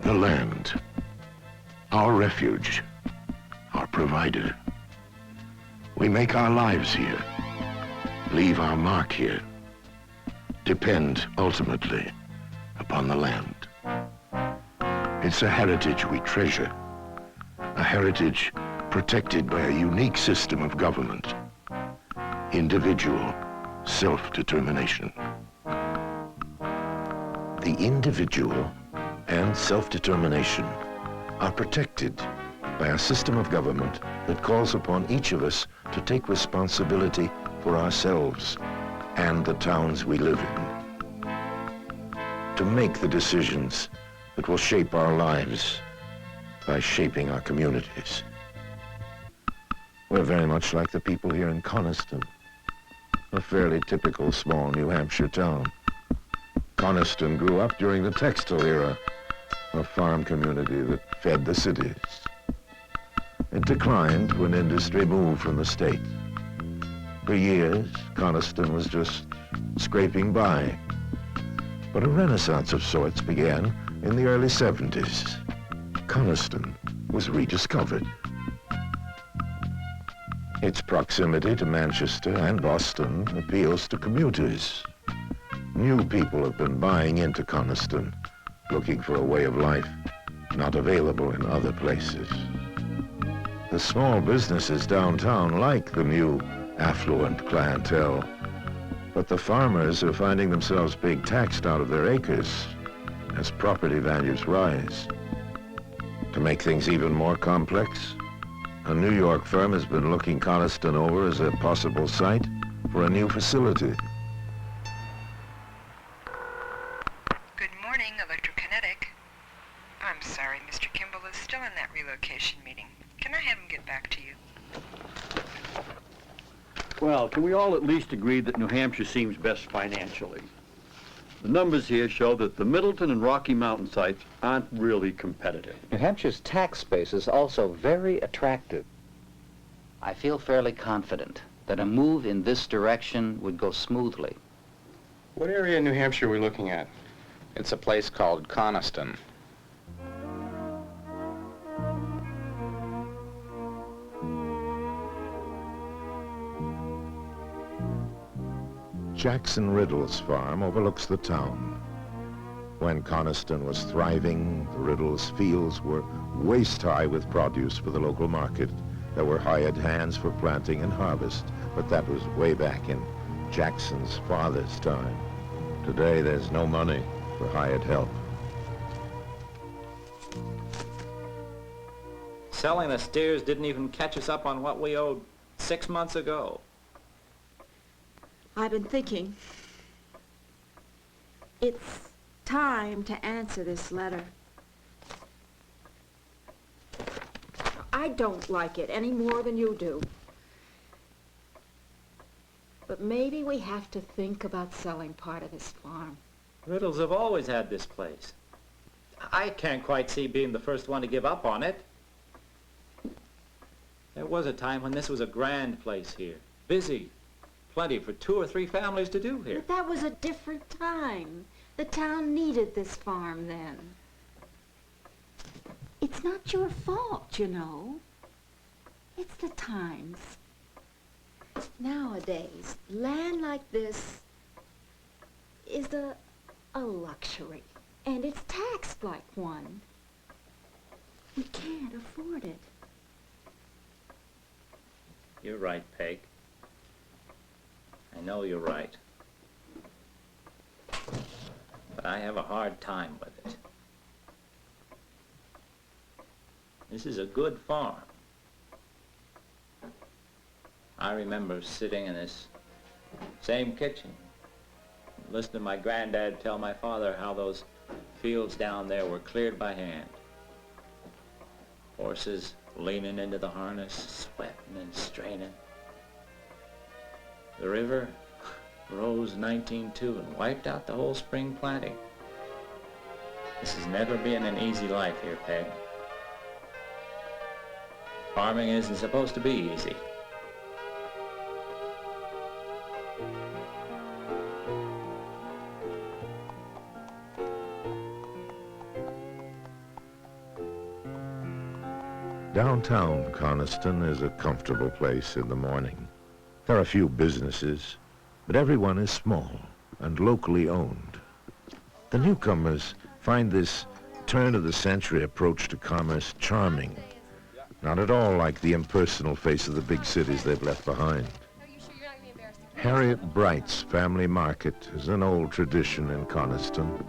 The land, our refuge, our provider. We make our lives here, leave our mark here, depend ultimately upon the land. It's a heritage we treasure, a heritage protected by a unique system of government, individual self-determination. The individual and self-determination are protected by a system of government that calls upon each of us to take responsibility for ourselves and the towns we live in, to make the decisions that will shape our lives by shaping our communities. We're very much like the people here in Coniston, a fairly typical small New Hampshire town. Coniston grew up during the textile era, a farm community that fed the cities. It declined when industry moved from the state. For years, Coniston was just scraping by. But a renaissance of sorts began in the early 70s. Coniston was rediscovered. Its proximity to Manchester and Boston appeals to commuters. New people have been buying into Coniston, looking for a way of life not available in other places. The small businesses downtown like the new affluent clientele, but the farmers are finding themselves being taxed out of their acres as property values rise. To make things even more complex, a New York firm has been looking Coniston over as a possible site for a new facility. Good morning, Electrokinetic. I'm sorry, Mr. Kimball is still in that relocation meeting. Can I have him get back to you? Well, can we all at least agree that New Hampshire seems best financially? The numbers here show that the Middleton and Rocky Mountain sites aren't really competitive. New Hampshire's tax base is also very attractive. I feel fairly confident that a move in this direction would go smoothly. What area in New Hampshire are we looking at? It's a place called Coniston. Jackson Riddle's farm overlooks the town. When Coniston was thriving, the Riddle's fields were waist-high with produce for the local market. There were hired hands for planting and harvest, but that was way back in Jackson's father's time. Today, there's no money for hired help. Selling the steers didn't even catch us up on what we owed 6 months ago. I've been thinking. It's time to answer this letter. I don't like it any more than you do. But maybe we have to think about selling part of this farm. Riddles have always had this place. I can't quite see being the first one to give up on it. There was a time when this was a grand place here. Busy. Plenty for 2 or 3 families to do here. But that was a different time. The town needed this farm then. It's not your fault, you know. It's the times. Nowadays, land like this is a luxury, and it's taxed like one. We can't afford it. You're right, Peg. I know you're right. But I have a hard time with it. This is a good farm. I remember sitting in this same kitchen, listening to my granddad tell my father how those fields down there were cleared by hand. Horses leaning into the harness, sweating and straining. The river rose 19.2 and wiped out the whole spring planting. This has never been an easy life here, Peg. Farming isn't supposed to be easy. Downtown Coniston is a comfortable place in the morning. There are few businesses, but everyone is small and locally owned. The newcomers find this turn-of-the-century approach to commerce charming, not at all like the impersonal face of the big cities they've left behind. Harriet Bright's family market is an old tradition in Coniston,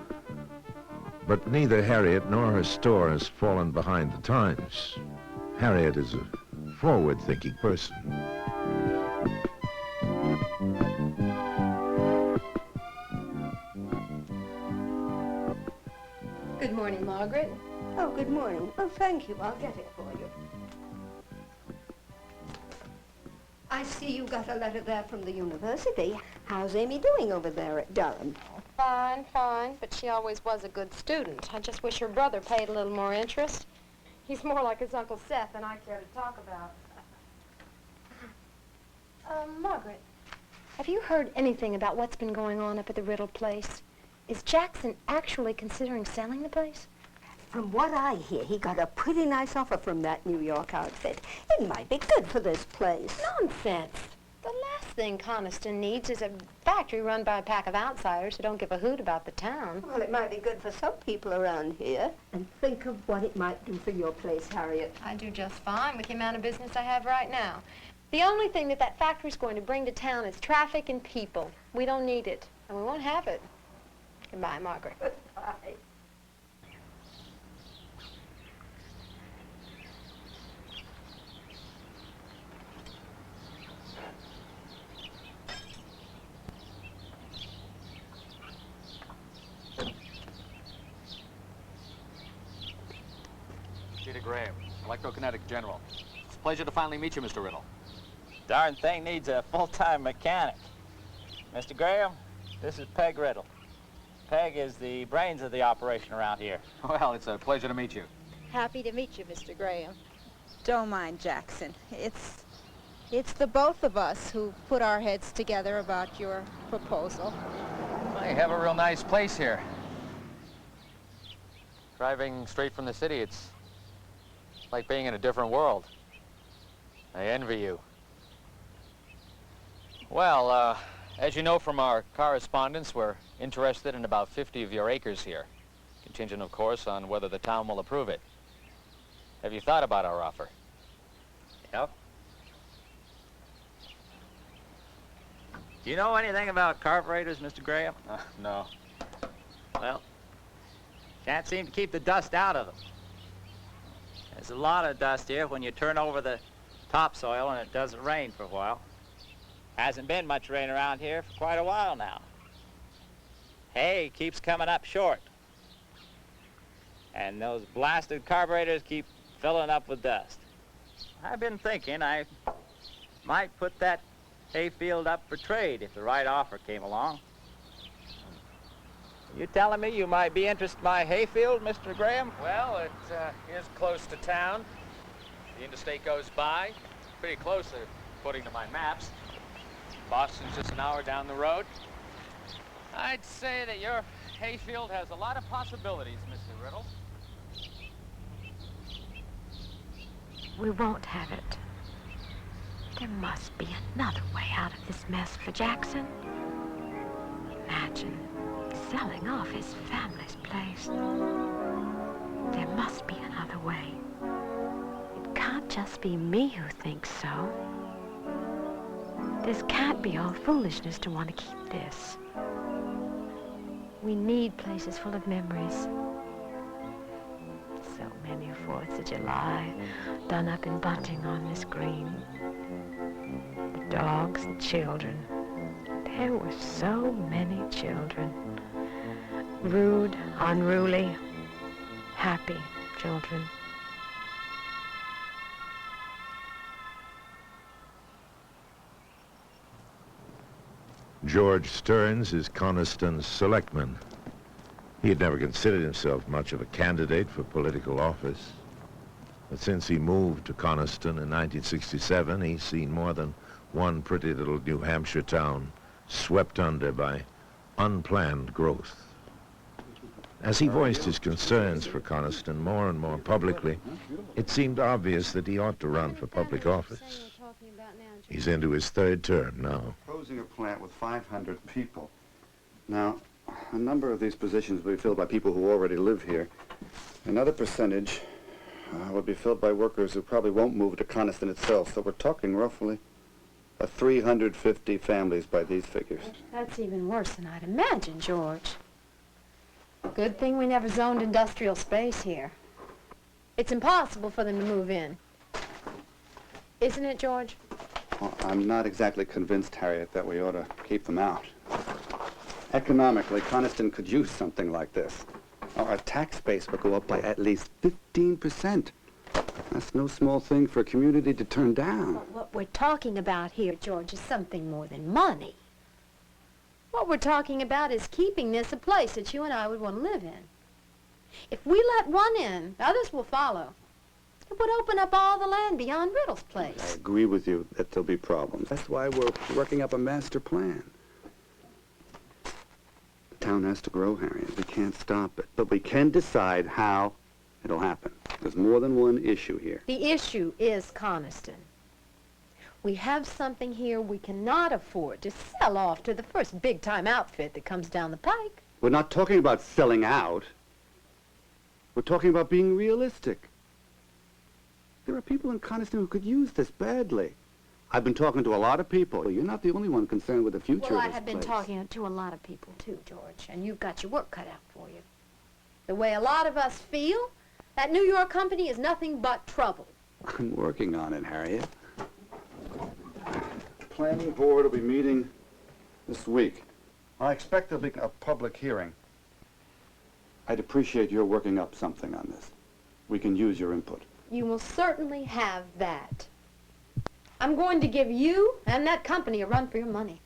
but neither Harriet nor her store has fallen behind the times. Harriet is a forward-thinking person. Good morning, Margaret. Oh, good morning. Oh, thank you. I'll get it for you. I see you got a letter there from the university. How's Amy doing over there at Durham? Fine, fine, but she always was a good student. I just wish her brother paid a little more interest. He's more like his Uncle Seth than I care to talk about. Margaret, have you heard anything about what's been going on up at the Riddle place? Is Jackson actually considering selling the place? From what I hear, he got a pretty nice offer from that New York outfit. It might be good for this place. Nonsense. The last thing Coniston needs is a factory run by a pack of outsiders who don't give a hoot about the town. Well, it might be good for some people around here. And think of what it might do for your place, Harriet. I do just fine with the amount of business I have right now. The only thing that factory's going to bring to town is traffic and people. We don't need it, and we won't have it. Goodbye, Margaret. Goodbye. Peter Graham, Electrokinetic General. It's a pleasure to finally meet you, Mr. Riddle. Darn thing needs a full-time mechanic. Mr. Graham, this is Peg Riddle. Peg is the brains of the operation around here. Well, it's a pleasure to meet you. Happy to meet you, Mr. Graham. Don't mind Jackson. It's the both of us who put our heads together about your proposal. Well, you have a real nice place here. Driving straight from the city, it's like being in a different world. I envy you. Well, as you know from our correspondence, we're interested in about 50 of your acres here, contingent, of course, on whether the town will approve it. Have you thought about our offer? Yep. Do you know anything about carburetors, Mr. Graham? No. Well, can't seem to keep the dust out of them. There's a lot of dust here when you turn over the topsoil and it doesn't rain for a while. Hasn't been much rain around here for quite a while now. Hay keeps coming up short. And those blasted carburetors keep filling up with dust. I've been thinking I might put that hayfield up for trade if the right offer came along. You telling me you might be interested in my hayfield, Mr. Graham? Well, it is close to town. The interstate goes by, pretty close according to my maps. Boston's just an hour down the road. I'd say that your hayfield has a lot of possibilities, Mr. Riddle. We won't have it. There must be another way out of this mess for Jackson. Imagine selling off his family's place. There must be another way. It can't just be me who thinks so. This can't be all foolishness to want to keep this. We need places full of memories. So many 4th of July done up in bunting on this green. The dogs, the children. There were so many children. Rude, unruly, happy children. George Stearns is Coniston's selectman. He had never considered himself much of a candidate for political office. But since he moved to Coniston in 1967, he's seen more than one pretty little New Hampshire town swept under by unplanned growth. As he voiced his concerns for Coniston more and more publicly, it seemed obvious that he ought to run for public office. He's into his third term now. Proposing a plant with 500 people. Now, a number of these positions will be filled by people who already live here. Another percentage will be filled by workers who probably won't move to Coniston itself. So we're talking roughly 350 families by these figures. That's even worse than I'd imagined, George. Good thing we never zoned industrial space here. It's impossible for them to move in. Isn't it, George? Well, I'm not exactly convinced, Harriet, that we ought to keep them out. Economically, Coniston could use something like this. Our tax base would go up by at least 15%. That's no small thing for a community to turn down. But what we're talking about here, George, is something more than money. What we're talking about is keeping this a place that you and I would want to live in. If we let one in, others will follow. It would open up all the land beyond Riddle's place. I agree with you that there'll be problems. That's why we're working up a master plan. The town has to grow, Harriet. We can't stop it. But we can decide how it'll happen. There's more than one issue here. The issue is Coniston. We have something here we cannot afford to sell off to the first big-time outfit that comes down the pike. We're not talking about selling out. We're talking about being realistic. There are people in Coniston who could use this badly. I've been talking to a lot of people. You're not the only one concerned with the future of this Well, I have been place. talking to a lot of people, too, George, and you've got your work cut out for you. The way a lot of us feel, that New York company is nothing but trouble. I'm working on it, Harriet. The planning board will be meeting this week. I expect there'll be a public hearing. I'd appreciate your working up something on this. We can use your input. You will certainly have that. I'm going to give you and that company a run for your money.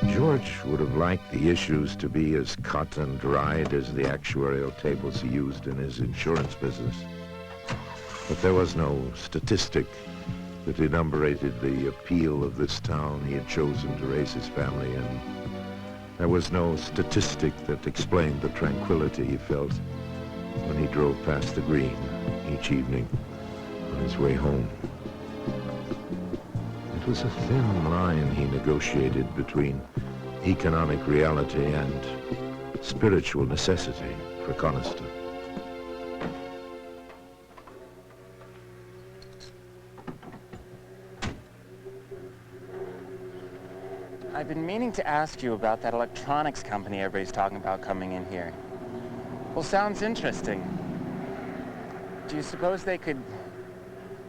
George would have liked the issues to be as cut and dried as the actuarial tables he used in his insurance business. But there was no statistic that enumerated the appeal of this town he had chosen to raise his family in. There was no statistic that explained the tranquility he felt when he drove past the green each evening on his way home. It was a thin line he negotiated between economic reality and spiritual necessity for Coniston. I've been meaning to ask you about that electronics company everybody's talking about coming in here. Well, sounds interesting. Do you suppose they could,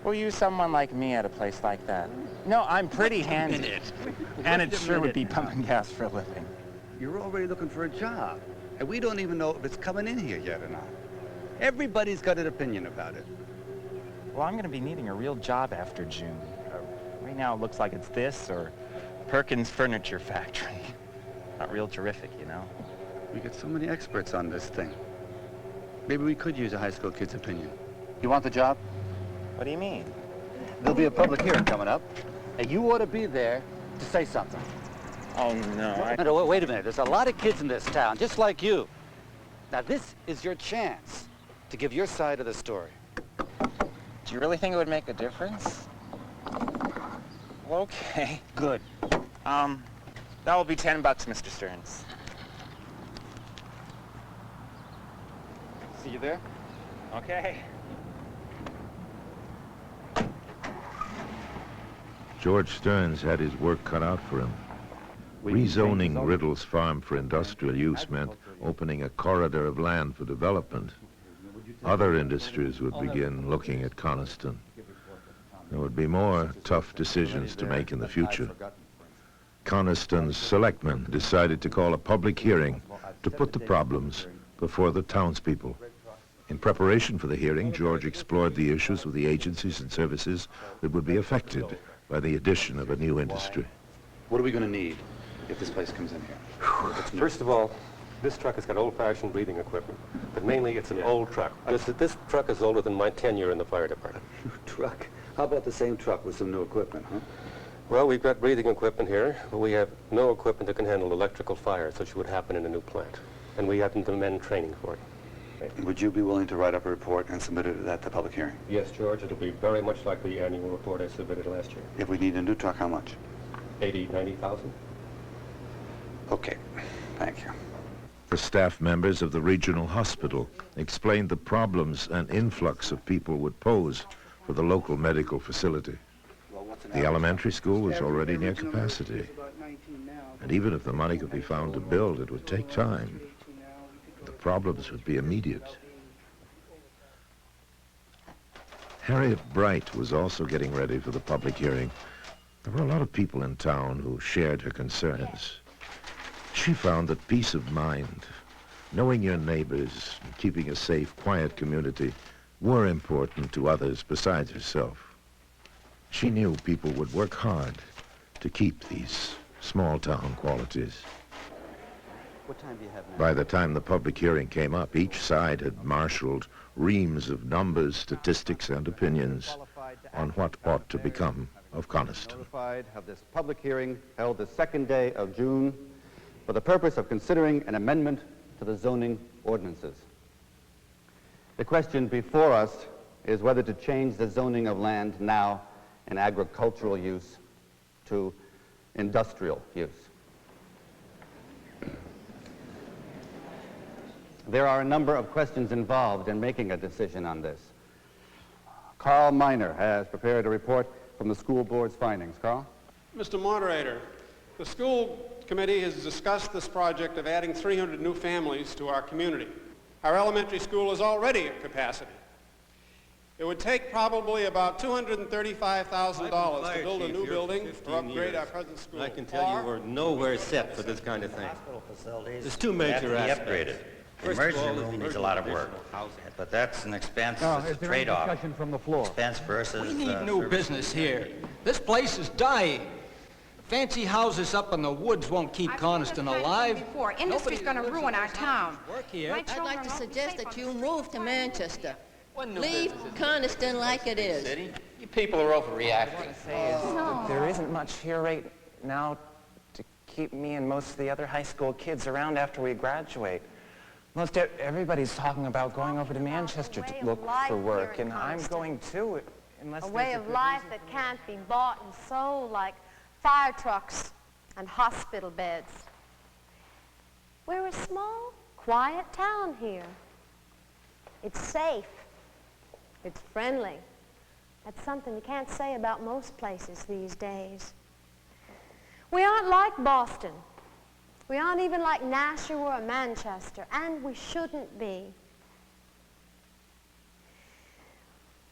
well, use someone like me at a place like that? No, I'm pretty handy. And it sure would be pumping gas for a living. You're already looking for a job, and we don't even know if it's coming in here yet or not. Everybody's got an opinion about it. Well, I'm going to be needing a real job after June. Right now it looks like it's this or Perkins Furniture Factory. Not real terrific, you know. We get so many experts on this thing. Maybe we could use a high school kid's opinion. You want the job? What do you mean? There'll be a public hearing coming up, and you ought to be there to say something. Oh, no, No, wait a minute. There's a lot of kids in this town, just like you. Now, this is your chance to give your side of the story. Do you really think it would make a difference? Well, okay. Good. That will be $10, Mr. Stearns. See you there? Okay. George Stearns had his work cut out for him. Rezoning Riddle's farm for industrial use meant opening a corridor of land for development. Other industries would begin looking at Coniston. There would be more tough decisions to make in the future. Coniston's selectmen decided to call a public hearing to put the problems before the townspeople. In preparation for the hearing, George explored the issues with the agencies and services that would be affected by the addition of a new industry. What are we going to need if this place comes in here? First of all, this truck has got old-fashioned breathing equipment, but mainly it's an old truck. This truck is older than my tenure in the fire department. Truck? How about the same truck with some new equipment, huh? Well, we've got breathing equipment here, but we have no equipment that can handle electrical fires, which would happen in a new plant. And we haven't the men training for it. Would you be willing to write up a report and submit it at the public hearing? Yes, George, it'll be very much like the annual report I submitted last year. If we need a new truck, how much? 80, 90,000. Okay, thank you. The staff members of the regional hospital explained the problems an influx of people would pose for the local medical facility. The elementary school was already near capacity, and even if the money could be found to build, it would take time. The problems would be immediate. Harriet Bright was also getting ready for the public hearing. There were a lot of people in town who shared her concerns. She found that peace of mind, knowing your neighbors, and keeping a safe, quiet community were important to others besides herself. She knew people would work hard to keep these small-town qualities. What time do you have now? By the time the public hearing came up, each side had marshaled reams of numbers, statistics, and opinions on what ought to become of Coniston. Notified of this public hearing held the second day of June for the purpose of considering an amendment to the zoning ordinances. The question before us is whether to change the zoning of land now in agricultural use to industrial use. There are a number of questions involved in making a decision on this. Carl Miner has prepared a report from the school board's findings. Carl? Mr. Moderator, the school committee has discussed this project of adding 300 new families to our community. Our elementary school is already at capacity. It would take probably about $235,000 to build a new building or upgrade our present school. I can tell you we're nowhere set for this kind of thing. There's two major aspects. The emergency room needs a lot of work, but that's an expense, it's a trade-off. Discussion from the floor. Expense versus... We need new business here. This place is dying. Fancy houses up in the woods won't keep Coniston alive. Industry's going to ruin our town. I'd like to suggest that you move to Manchester. Leave Coniston like it is. You people are overreacting. There isn't much here right now to keep me and most of the other high school kids around after we graduate. Most everybody's talking about going over to Manchester to look for work, and I'm going too, unless a way of life that can't be bought and sold, like fire trucks and hospital beds. We're a small, quiet town here. It's safe. It's friendly. That's something you can't say about most places these days. We aren't like Boston. We aren't even like Nashua or Manchester, and we shouldn't be.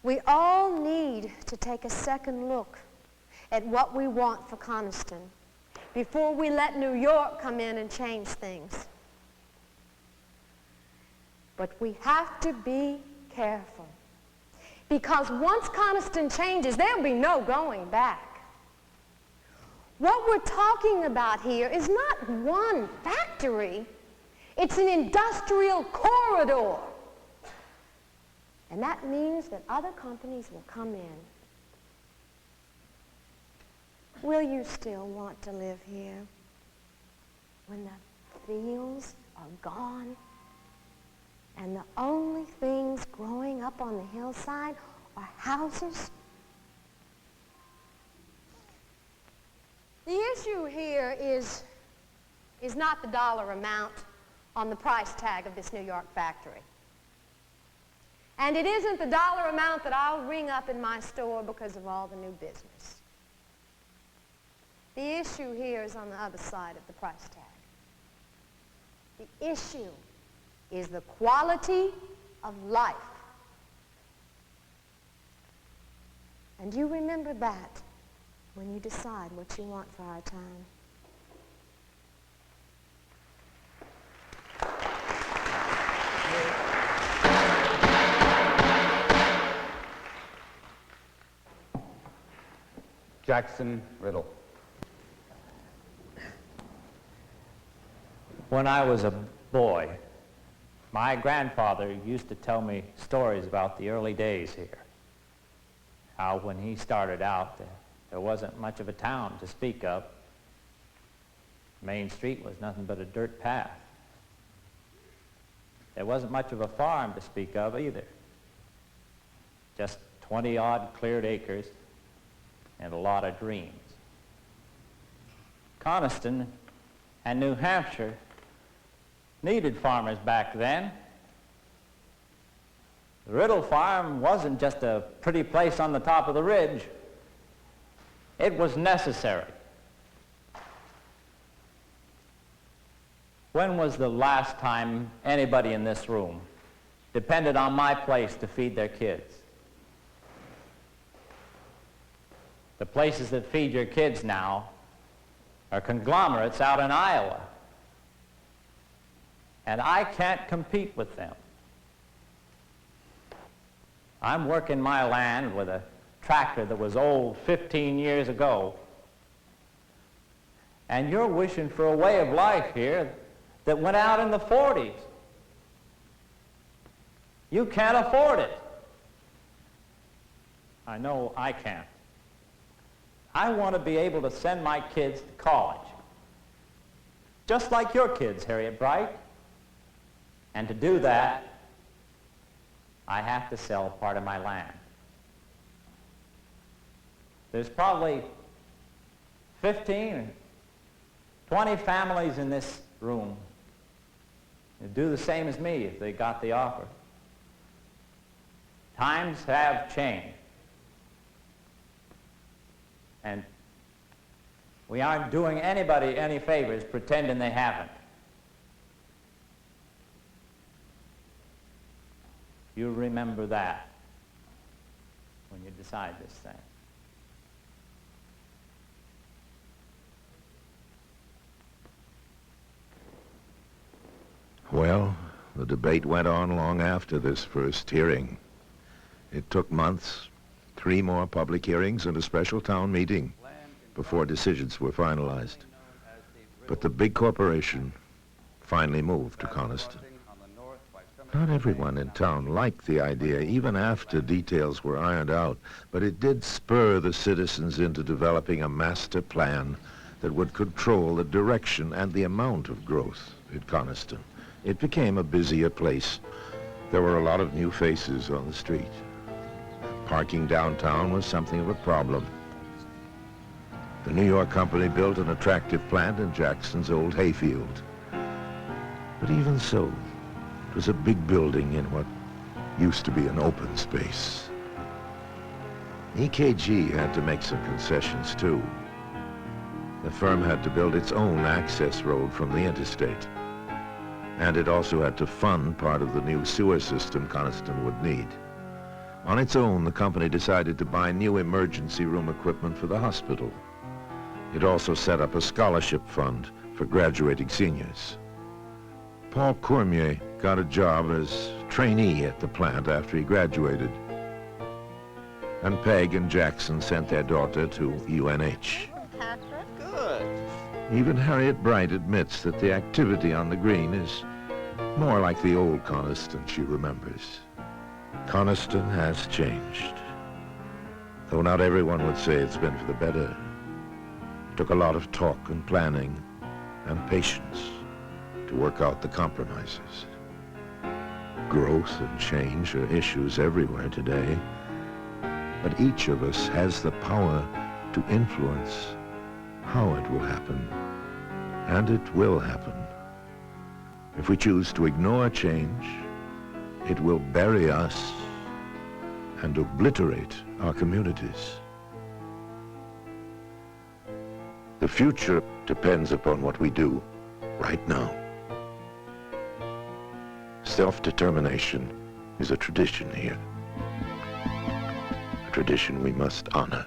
We all need to take a second look at what we want for Coniston before we let New York come in and change things. But we have to be careful, because once Coniston changes, there'll be no going back. What we're talking about here is not one factory. It's an industrial corridor. And that means that other companies will come in. Will you still want to live here when the fields are gone and the only things growing up on the hillside are houses? The issue here is not the dollar amount on the price tag of this New York factory. And it isn't the dollar amount that I'll ring up in my store because of all the new business. The issue here is on the other side of the price tag. The issue is the quality of life. And you remember that when you decide what you want for our town. Jackson Riddle. When I was a boy, my grandfather used to tell me stories about the early days here. How when he started out, There wasn't much of a town to speak of. Main Street was nothing but a dirt path. There wasn't much of a farm to speak of either. Just 20-odd cleared acres and a lot of dreams. Coniston and New Hampshire needed farmers back then. The Riddle Farm wasn't just a pretty place on the top of the ridge. It was necessary. When was the last time anybody in this room depended on my place to feed their kids? The places that feed your kids now are conglomerates out in Iowa. And I can't compete with them. I'm working my land with a tractor that was old 15 years ago. And you're wishing for a way of life here that went out in the 40s. You can't afford it. I know I can't. I want to be able to send my kids to college. Just like your kids, Harriet Bright. And to do that, I have to sell part of my land. There's probably 15 or 20 families in this room who'd do the same as me if they got the offer. Times have changed. And we aren't doing anybody any favors pretending they haven't. You remember that when you decide this thing. Well, the debate went on long after this first hearing. It took months, 3 more public hearings and a special town meeting before decisions were finalized. But the big corporation finally moved to Coniston. Not everyone in town liked the idea, even after details were ironed out, but it did spur the citizens into developing a master plan that would control the direction and the amount of growth at Coniston. It became a busier place. There were a lot of new faces on the street. Parking downtown was something of a problem. The New York company built an attractive plant in Jackson's old hayfield. But even so, it was a big building in what used to be an open space. EKG had to make some concessions too. The firm had to build its own access road from the interstate. And it also had to fund part of the new sewer system Coniston would need. On its own, the company decided to buy new emergency room equipment for the hospital. It also set up a scholarship fund for graduating seniors. Paul Cormier got a job as trainee at the plant after he graduated. And Peg and Jackson sent their daughter to UNH. Good. Even Harriet Bright admits that the activity on the green is more like the old Coniston she remembers. Coniston has changed. Though not everyone would say it's been for the better. It took a lot of talk and planning and patience to work out the compromises. Growth and change are issues everywhere today, but each of us has the power to influence how it will happen, and it will happen. If we choose to ignore change, it will bury us and obliterate our communities. The future depends upon what we do right now. Self-determination is a tradition here, a tradition we must honor.